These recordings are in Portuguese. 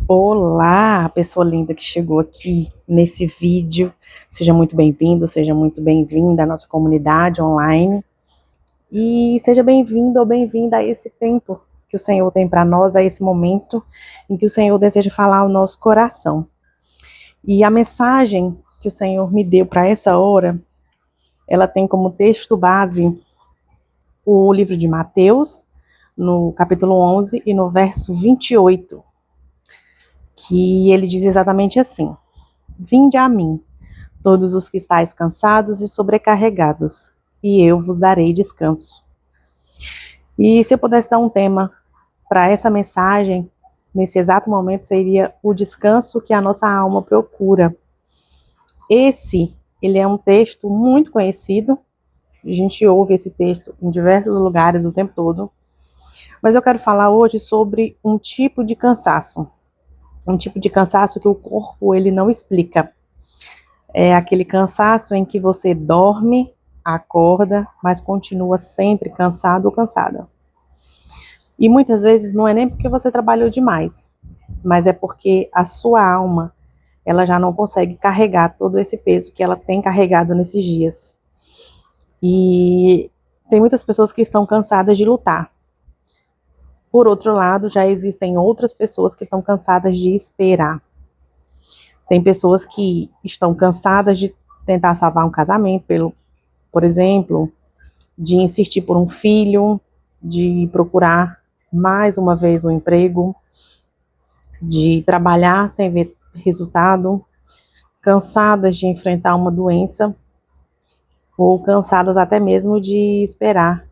Olá, pessoa linda que chegou aqui nesse vídeo. Seja muito bem-vindo, seja muito bem-vinda à nossa comunidade online. E seja bem-vindo ou bem-vinda a esse tempo que o Senhor tem para nós, a esse momento em que o Senhor deseja falar ao nosso coração. E a mensagem que o Senhor me deu para essa hora, ela tem como texto base o livro de Mateus, no capítulo 11 e no verso 28, que ele diz exatamente assim: Vinde a mim, todos os que estáis cansados e sobrecarregados, e eu vos darei descanso. E se eu pudesse dar um tema para essa mensagem, nesse exato momento, seria o descanso que a nossa alma procura. Ele é um texto muito conhecido, a gente ouve esse texto em diversos lugares o tempo todo, mas eu quero falar hoje sobre um tipo de cansaço que o corpo ele não explica. É aquele cansaço em que você dorme, acorda, mas continua sempre cansado ou cansada. E muitas vezes não é nem porque você trabalhou demais, mas é porque a sua alma, ela já não consegue carregar todo esse peso que ela tem carregado nesses dias. E tem muitas pessoas que estão cansadas de lutar. Por outro lado, já existem outras pessoas que estão cansadas de esperar. Tem pessoas que estão cansadas de tentar salvar um casamento, por exemplo, de insistir por um filho, de procurar mais uma vez um emprego, de trabalhar sem ver resultado, cansadas de enfrentar uma doença, ou cansadas até mesmo de esperar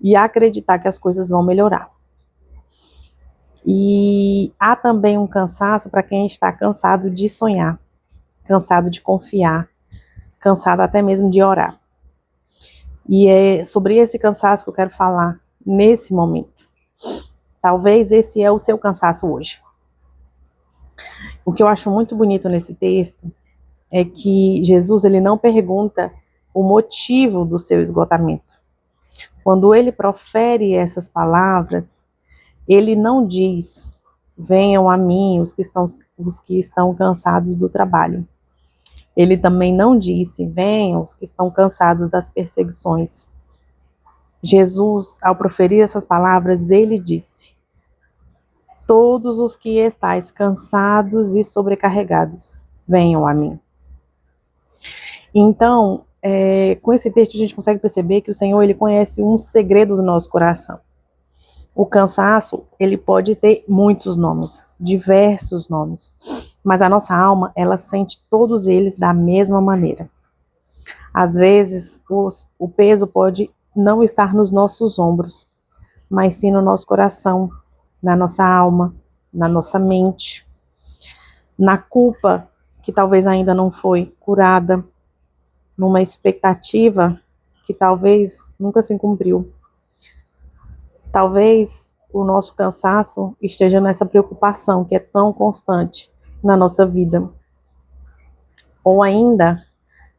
e acreditar que as coisas vão melhorar. E há também um cansaço para quem está cansado de sonhar, cansado de confiar, cansado até mesmo de orar. E é sobre esse cansaço que eu quero falar nesse momento. Talvez esse é o seu cansaço hoje. O que eu acho muito bonito nesse texto é que Jesus ele não pergunta o motivo do seu esgotamento. Quando ele profere essas palavras, ele não diz: venham a mim os que estão cansados do trabalho. Ele também não disse: venham os que estão cansados das perseguições. Jesus, ao proferir essas palavras, ele disse: todos os que estáis cansados e sobrecarregados, venham a mim. Então, com esse texto a gente consegue perceber que o Senhor ele conhece um segredo do nosso coração. O cansaço, ele pode ter muitos nomes, diversos nomes, mas a nossa alma, ela sente todos eles da mesma maneira. Às vezes, o peso pode não estar nos nossos ombros, mas sim no nosso coração, na nossa alma, na nossa mente, na culpa que talvez ainda não foi curada, numa expectativa que talvez nunca se cumpriu. Talvez o nosso cansaço esteja nessa preocupação que é tão constante na nossa vida. Ou ainda,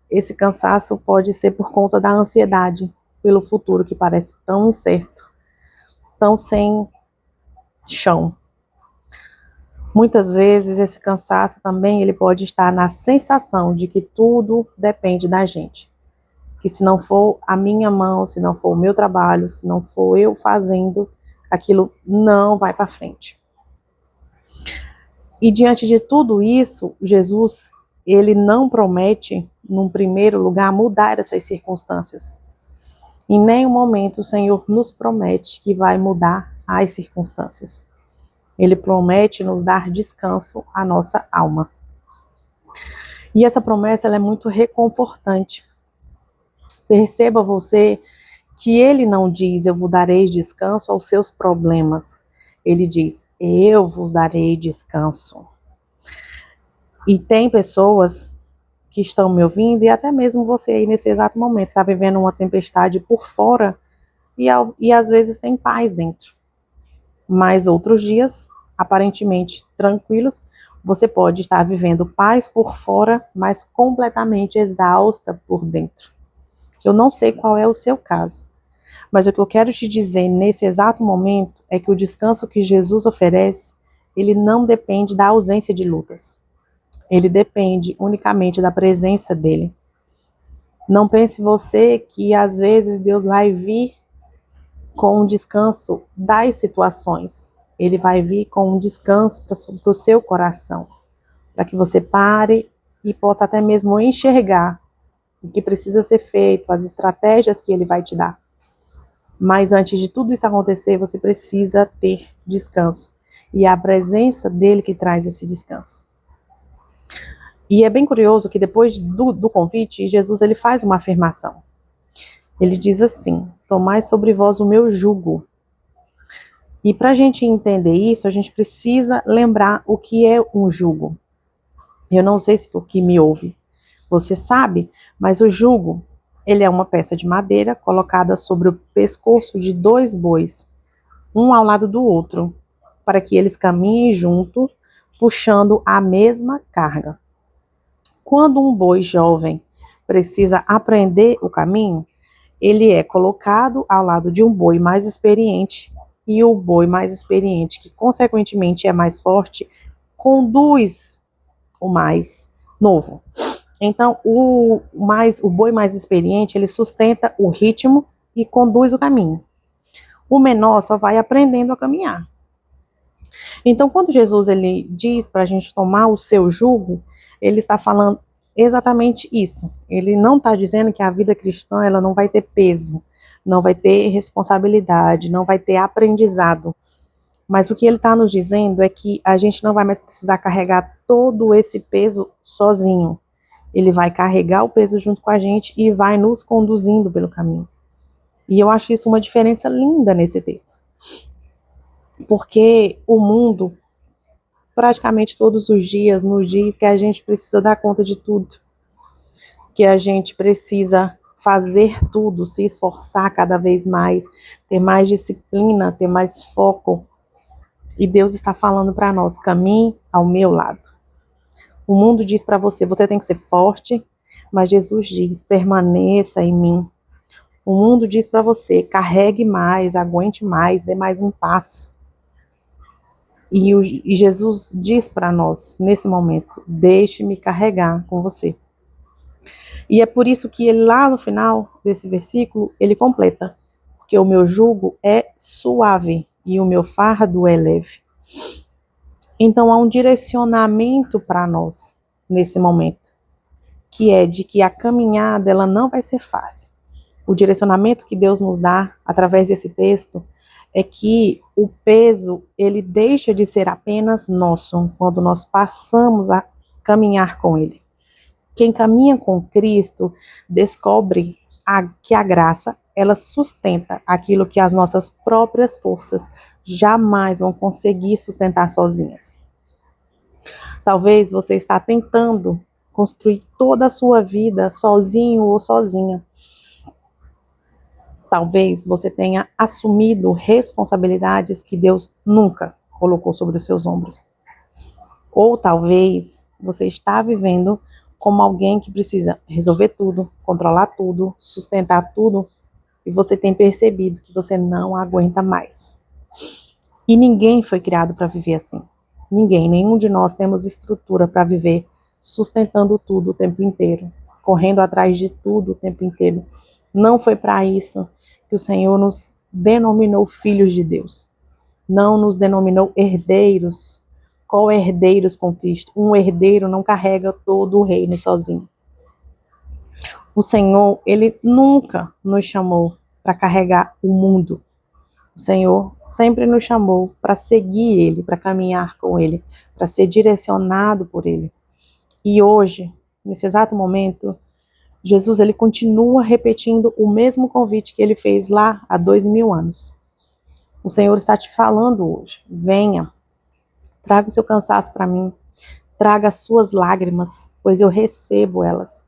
esse cansaço pode ser por conta da ansiedade pelo futuro que parece tão incerto, tão sem chão. Muitas vezes esse cansaço também ele pode estar na sensação de que tudo depende da gente. Que se não for a minha mão, se não for o meu trabalho, se não for eu fazendo, aquilo não vai para frente. E diante de tudo isso, Jesus, ele não promete, num primeiro lugar, mudar essas circunstâncias. Em nenhum momento o Senhor nos promete que vai mudar as circunstâncias. Ele promete nos dar descanso à nossa alma. E essa promessa ela é muito reconfortante. Perceba você que ele não diz: eu vos darei descanso aos seus problemas. Ele diz: eu vos darei descanso. E tem pessoas que estão me ouvindo, e até mesmo você aí nesse exato momento está vivendo uma tempestade por fora e às vezes tem paz dentro. Mas outros dias, aparentemente tranquilos, você pode estar vivendo paz por fora, mas completamente exausta por dentro. Eu não sei qual é o seu caso, mas o que eu quero te dizer nesse exato momento é que o descanso que Jesus oferece ele não depende da ausência de lutas. Ele depende unicamente da presença dele. Não pense você que às vezes Deus vai vir com um descanso das situações. Ele vai vir com um descanso para o seu coração, para que você pare e possa até mesmo enxergar o que precisa ser feito, as estratégias que ele vai te dar. Mas antes de tudo isso acontecer, você precisa ter descanso. E é a presença dele que traz esse descanso. E é bem curioso que depois do convite, Jesus ele faz uma afirmação. Ele diz assim: tomai sobre vós o meu jugo. E para a gente entender isso, a gente precisa lembrar o que é um jugo. Eu não sei se por que me ouve você sabe, mas o jugo, ele é uma peça de madeira colocada sobre o pescoço de 2 bois, um ao lado do outro, para que eles caminhem junto, puxando a mesma carga. Quando um boi jovem precisa aprender o caminho, ele é colocado ao lado de um boi mais experiente, e o boi mais experiente, que consequentemente é mais forte, conduz o mais novo. Então, o boi mais experiente, ele sustenta o ritmo e conduz o caminho. O menor só vai aprendendo a caminhar. Então, quando Jesus ele diz para a gente tomar o seu jugo, ele está falando exatamente isso. Ele não está dizendo que a vida cristã ela não vai ter peso, não vai ter responsabilidade, não vai ter aprendizado. Mas o que ele está nos dizendo é que a gente não vai mais precisar carregar todo esse peso sozinho. Ele vai carregar o peso junto com a gente e vai nos conduzindo pelo caminho. E eu acho isso uma diferença linda nesse texto. Porque o mundo, praticamente todos os dias, nos diz que a gente precisa dar conta de tudo. Que a gente precisa fazer tudo, se esforçar cada vez mais, ter mais disciplina, ter mais foco. E Deus está falando para nós: caminhe ao meu lado. O mundo diz para você: você tem que ser forte, mas Jesus diz: permaneça em mim. O mundo diz para você: carregue mais, aguente mais, dê mais um passo. E Jesus diz para nós, nesse momento: deixe-me carregar com você. E é por isso que ele, lá no final desse versículo, ele completa: porque o meu jugo é suave e o meu fardo é leve. Então há um direcionamento para nós nesse momento, que é de que a caminhada ela não vai ser fácil. O direcionamento que Deus nos dá através desse texto é que o peso ele deixa de ser apenas nosso quando nós passamos a caminhar com ele. Quem caminha com Cristo descobre que a graça ela sustenta aquilo que as nossas próprias forças jamais vão conseguir sustentar sozinhas. Talvez você está tentando construir toda a sua vida sozinho ou sozinha. Talvez você tenha assumido responsabilidades que Deus nunca colocou sobre os seus ombros. Ou talvez você está vivendo como alguém que precisa resolver tudo, controlar tudo, sustentar tudo, e você tem percebido que você não aguenta mais. E ninguém foi criado para viver assim. Ninguém, nenhum de nós temos estrutura para viver sustentando tudo o tempo inteiro, correndo atrás de tudo o tempo inteiro. Não foi para isso que o Senhor nos denominou filhos de Deus. Não nos denominou herdeiros, co-herdeiros com Cristo. Um herdeiro não carrega todo o reino sozinho. O Senhor, ele nunca nos chamou para carregar o mundo. O Senhor sempre nos chamou para seguir Ele, para caminhar com Ele, para ser direcionado por Ele. E hoje, nesse exato momento, Jesus ele continua repetindo o mesmo convite que Ele fez lá há 2000 anos. O Senhor está te falando hoje: venha, traga o seu cansaço para mim, traga as suas lágrimas, pois eu recebo elas.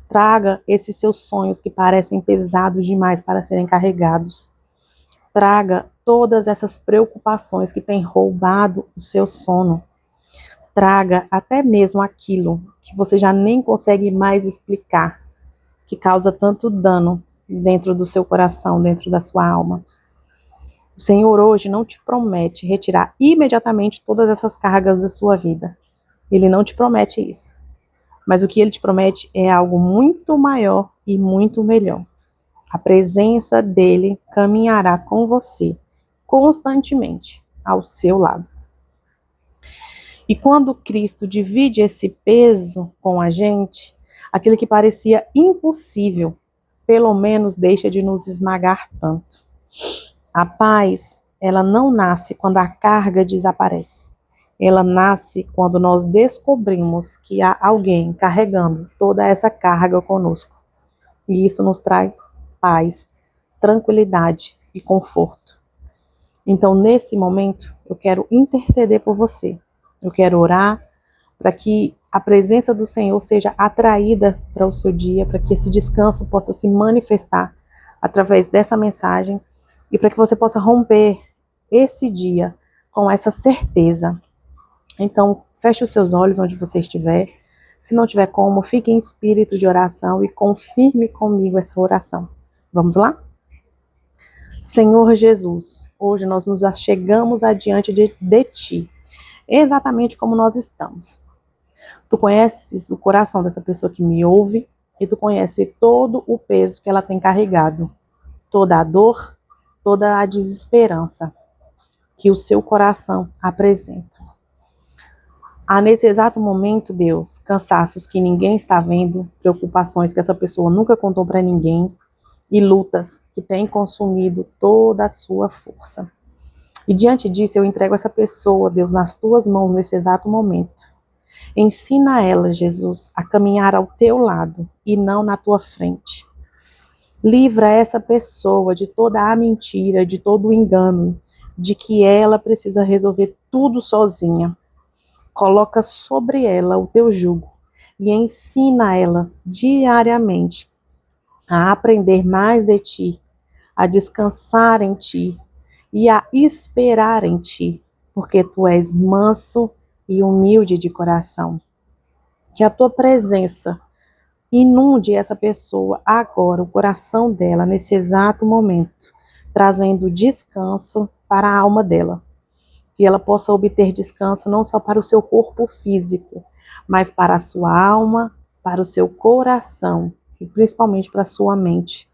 Traga esses seus sonhos que parecem pesados demais para serem carregados. Traga todas essas preocupações que têm roubado o seu sono. Traga até mesmo aquilo que você já nem consegue mais explicar, que causa tanto dano dentro do seu coração, dentro da sua alma. O Senhor hoje não te promete retirar imediatamente todas essas cargas da sua vida. Ele não te promete isso. Mas o que ele te promete é algo muito maior e muito melhor. A presença dele caminhará com você constantemente ao seu lado. E quando Cristo divide esse peso com a gente, aquilo que parecia impossível, pelo menos deixa de nos esmagar tanto. A paz, ela não nasce quando a carga desaparece. Ela nasce quando nós descobrimos que há alguém carregando toda essa carga conosco. E isso nos traz paz, tranquilidade e conforto. Então, nesse momento, eu quero interceder por você. Eu quero orar para que a presença do Senhor seja atraída para o seu dia, para que esse descanso possa se manifestar através dessa mensagem e para que você possa romper esse dia com essa certeza. Então, feche os seus olhos onde você estiver. Se não tiver como, fique em espírito de oração e confirme comigo essa oração. Vamos lá? Senhor Jesus, hoje nós nos achegamos adiante de Ti, exatamente como nós estamos. Tu conheces o coração dessa pessoa que me ouve e Tu conheces todo o peso que ela tem carregado, toda a dor, toda a desesperança que o seu coração apresenta. Há nesse exato momento, Deus, cansaços que ninguém está vendo, preocupações que essa pessoa nunca contou para ninguém e lutas que têm consumido toda a sua força. E diante disso, eu entrego essa pessoa, Deus, nas Tuas mãos nesse exato momento. Ensina ela, Jesus, a caminhar ao Teu lado e não na Tua frente. Livra essa pessoa de toda a mentira, de todo o engano, de que ela precisa resolver tudo sozinha. Coloca sobre ela o Teu jugo e ensina ela diariamente a aprender mais de Ti, a descansar em Ti e a esperar em Ti, porque Tu és manso e humilde de coração. Que a Tua presença inunde essa pessoa agora, o coração dela, nesse exato momento, trazendo descanso para a alma dela. Que ela possa obter descanso não só para o seu corpo físico, mas para a sua alma, para o seu coração e principalmente para a sua mente.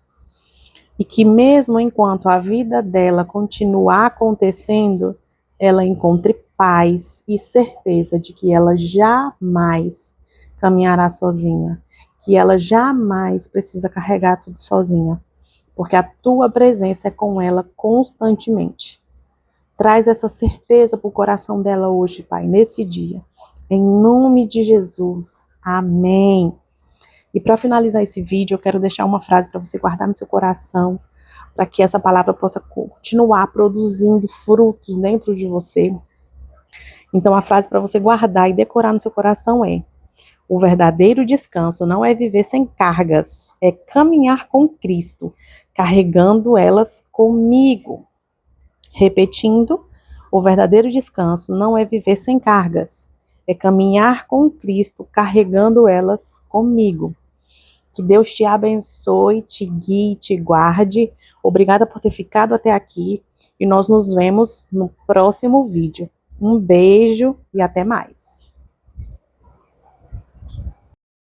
E que mesmo enquanto a vida dela continuar acontecendo, ela encontre paz e certeza de que ela jamais caminhará sozinha, que ela jamais precisa carregar tudo sozinha, porque a Tua presença é com ela constantemente. Traz essa certeza para o coração dela hoje, Pai, nesse dia. Em nome de Jesus. Amém. E para finalizar esse vídeo, eu quero deixar uma frase para você guardar no seu coração, para que essa palavra possa continuar produzindo frutos dentro de você. Então, a frase para você guardar e decorar no seu coração é: o verdadeiro descanso não é viver sem cargas, é caminhar com Cristo, carregando elas comigo. Repetindo, o verdadeiro descanso não é viver sem cargas, é caminhar com Cristo, carregando elas comigo. Que Deus te abençoe, te guie, te guarde. Obrigada por ter ficado até aqui e nós nos vemos no próximo vídeo. Um beijo e até mais.